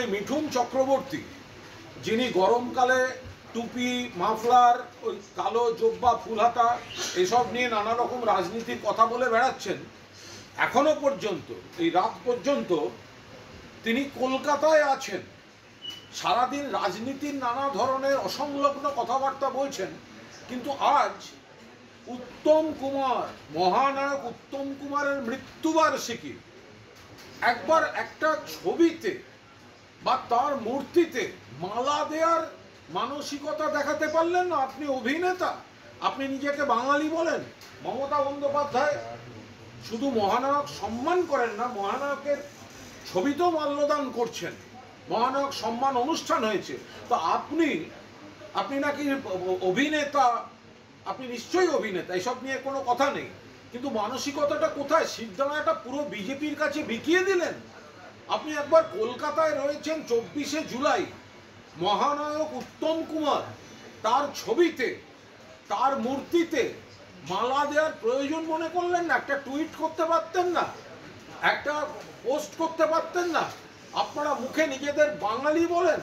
এই মিঠুন চক্রবর্তী, যিনি গরমকালে টুপি, মাফলার, ওই কালো জোব্বা, ফুলহাতা এসব নিয়ে নানা রকম রাজনীতির কথা বলে বেড়াচ্ছেন, এখনো পর্যন্ত এই রাত পর্যন্ত তিনি কলকাতায় আছেন। সারাদিন রাজনীতির নানা ধরনের অসংলগ্ন কথাবার্তা বলছেন, কিন্তু আজ উত্তম কুমার, মহানায়ক উত্তম কুমারের মৃত্যুবার্ষিকী, একবার একটা ছবিতে বা তার মূর্তিতে মালা দেওয়ার মানসিকতা দেখাতে পারলেন না? আপনি অভিনেতা, আপনি নিজেকে বাঙালি বলেন। মমতা বন্দ্যোপাধ্যায় শুধু মহানায়ক সম্মান করেন না, মহানায়কের ছবিতেও মাল্যদান করছেন। মহানায়ক সম্মান অনুষ্ঠান হয়েছে, তো আপনি নাকি অভিনেতা, আপনি নিশ্চয়ই অভিনেতা, এসব নিয়ে কোনো কথা নেই, কিন্তু মানসিকতাটা কোথায়? সিদ্ধান্তটা পুরো বিজেপির কাছে বিকিয়ে দিলেন। আপনি একবার কলকাতায় রয়েছেন 24শে জুলাই, মহানায়ক উত্তম কুমার, তার ছবিতে, তার মূর্তিতে মালা দেওয়ার প্রয়োজন মনে করলেন না? একটা টুইট করতে পারতেন না? একটা পোস্ট করতে পারতেন না? আপনারা মুখে নিজেদের বাঙালি বলেন,